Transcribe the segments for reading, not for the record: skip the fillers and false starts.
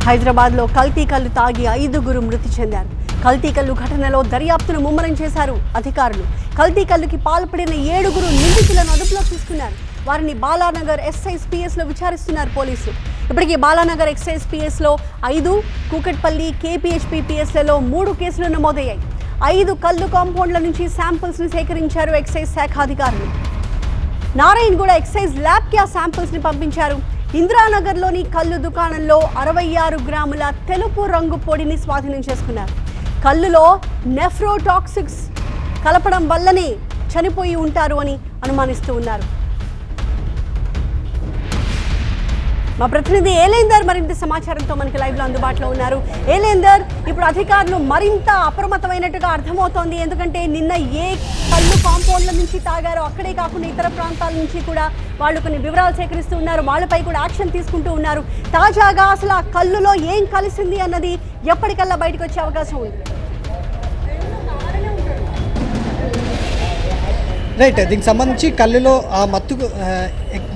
హైదరాబాద్లో కల్తీ కల్లు తాగి 5గురు మృతి చెందారు. కల్తీ కల్లు ఘటనలో దర్యాప్తును ముమ్మరం చేశారు అధికారులు. కల్తీ కల్లుకి పాల్పడిన 7గురు నిందితులను అదుపులోకి తీసుకున్నారు. వారిని బాలానగర్ ఎస్ఐపిఎస్లో విచారిస్తున్నారు పోలీసులు. ఇప్పటికీ బాలానగర్ ఎస్ఐపిఎస్లో 5, కూకట్పల్లి కేపీహెచ్పిపిఎస్లలో 3 కేసులు నమోదయ్యాయి. 5 కల్లు కాంపౌండ్ల నుంచి శాంపిల్స్ని సేకరించారు ఎక్సైజ్ శాఖ అధికారులు. నారాయణగూడ ఎక్సైజ్ ల్యాబ్కి ఆ శాంపిల్స్ని పంపించారు. ఇందిరానగర్లోని కల్లు దుకాణంలో 66 గ్రాముల తెలుపు రంగు పొడిని స్వాధీనం చేసుకున్నారు. కల్లులో నెఫ్రోటాక్సిక్స్ కలపడం వల్లనే చనిపోయి ఉంటారు అని అనుమానిస్తూ ఉన్నారు. మా ప్రతినిధి ఏలేందర్ మరింత సమాచారంతో మనకి లైవ్లో అందుబాటులో ఉన్నారు. ఏలేందర్, ఇప్పుడు అధికారులు మరింత అప్రమత్తమైనట్టుగా అర్థమవుతోంది. ఎందుకంటే నిన్న ఏ కల్లు కాంపౌండ్ల నుంచి తాగారో అక్కడే కాకుండా ఇతర ప్రాంతాల నుంచి కూడా వాళ్ళు కొన్ని వివరాలు సేకరిస్తూ ఉన్నారు. వాళ్ళపై కూడా యాక్షన్ తీసుకుంటూ ఉన్నారు. తాజాగా అసలు ఆ కల్లులో ఏం కలిసింది అన్నది ఎప్పటికల్లా బయటకు వచ్చే అవకాశం ఉంది. రైట్, దీనికి సంబంధించి కళ్ళులో ఆ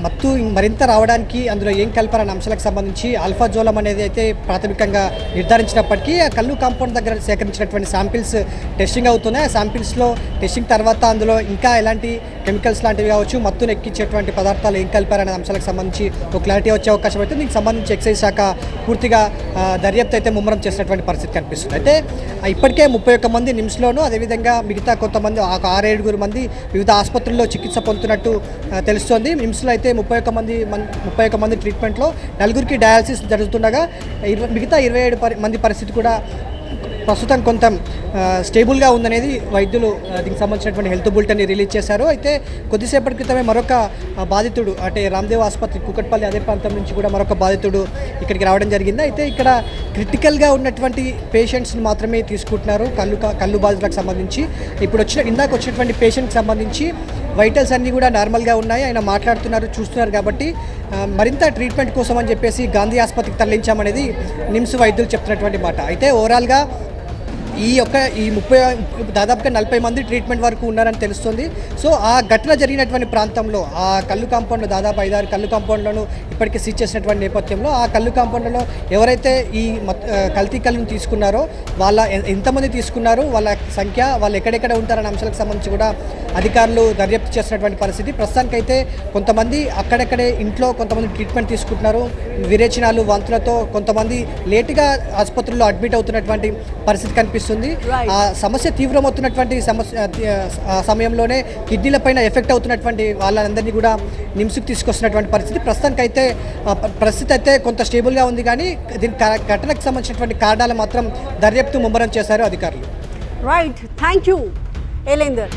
మత్తు మరింత రావడానికి అందులో ఏం కలపారనే అంశాలకు సంబంధించి ఆల్ఫాజోలం అనేది అయితే ప్రాథమికంగా నిర్ధారించినప్పటికీ ఆ కళ్ళు కాంపౌండ్ దగ్గర సేకరించినటువంటి శాంపిల్స్ టెస్టింగ్ అవుతున్నాయి. ఆ శాంపిల్స్లో టెస్టింగ్ తర్వాత అందులో ఇంకా ఎలాంటి కెమికల్స్ లాంటివి కావచ్చు, మత్తును ఎక్కించేటువంటి పదార్థాలు ఏం కలిపారనే అంశాలకు సంబంధించి ఒక క్లారిటీ వచ్చే అవకాశం అయితే దీనికి సంబంధించి ఎక్సైజ్ శాఖ పూర్తిగా దర్యాప్తు అయితే ముమ్మరం చేసినటువంటి పరిస్థితి కనిపిస్తుంది. అయితే ఇప్పటికే 31 మంది నిమ్స్లోనూ, అదేవిధంగా మిగతా కొంతమంది 6-7 మంది వివిధ ఆసుపత్రుల్లో చికిత్స పొందుతున్నట్టు తెలుస్తోంది. నిమ్స్లో అయితే 31 మంది ట్రీట్మెంట్లో 4గురికి డయాలసిస్ జరుగుతుండగా మిగతా 27 మంది పరిస్థితి కూడా ప్రస్తుతం కొంత స్టేబుల్గా ఉందనేది వైద్యులు దీనికి సంబంధించినటువంటి హెల్త్ బులెటిన్ని రిలీజ్ చేశారు. అయితే కొద్దిసేపటి క్రితమే మరొక బాధితుడు అంటే రామ్దేవ్ ఆసుపత్రి కూకట్పల్లి అదే ప్రాంతం నుంచి కూడా మరొక బాధితుడు ఇక్కడికి రావడం జరిగింది. అయితే ఇక్కడ క్రిటికల్గా ఉన్నటువంటి పేషెంట్స్ని మాత్రమే తీసుకుంటున్నారు కళ్ళు బాధితులకు సంబంధించి. ఇప్పుడు ఇందాక వచ్చినటువంటి పేషెంట్కి సంబంధించి వైటల్స్ అన్నీ కూడా నార్మల్గా ఉన్నాయి. ఆయన మాట్లాడుతున్నారు, చూస్తున్నారు. కాబట్టి మరింత ట్రీట్మెంట్ కోసం అని చెప్పేసి గాంధీ ఆసుపత్రికి తరలించామనేది నిమ్స్ వైద్యులు చెప్తున్నటువంటి మాట. అయితే ఓవరాల్గా దాదాపుగా 40 మంది ట్రీట్మెంట్ వరకు ఉన్నారని తెలుస్తుంది. సో ఆ ఘటన జరిగినటువంటి ప్రాంతంలో ఆ కళ్ళు కాంపౌండ్లో దాదాపు 5-6 కళ్ళు కాంపౌండ్లను ఇప్పటికీ సీజ్ చేసినటువంటి నేపథ్యంలో ఆ కళ్ళు కాంపౌండ్లలో ఎవరైతే ఈ కల్తీ కళ్ళును తీసుకున్నారో వాళ్ళ ఎంతమంది తీసుకున్నారు, వాళ్ళ సంఖ్య, వాళ్ళు ఎక్కడెక్కడ ఉంటారనే అంశాలకు సంబంధించి కూడా అధికారులు దర్యాప్తు చేసినటువంటి పరిస్థితి. ప్రస్తుతానికైతే కొంతమంది అక్కడెక్కడే ఇంట్లో కొంతమంది ట్రీట్మెంట్ తీసుకుంటున్నారు. విరేచనాలు, వాంతులతో కొంతమంది లేటుగా ఆసుపత్రుల్లో అడ్మిట్ అవుతున్నటువంటి పరిస్థితి కనిపిస్తుంది. ఆ సమస్య తీవ్రమవుతున్నటువంటి సమయంలోనే కిడ్నీలపైన ఎఫెక్ట్ అవుతున్నటువంటి వాళ్ళందరినీ కూడా నిమ్స్కి తీసుకొస్తున్నటువంటి పరిస్థితి అయితే కొంత స్టేబుల్గా ఉంది. కానీ దీని ఘటనకు సంబంధించినటువంటి కారణాలు మాత్రం దర్యాప్తు ముమ్మరం చేశారు అధికారులు. Right, thank you Elender.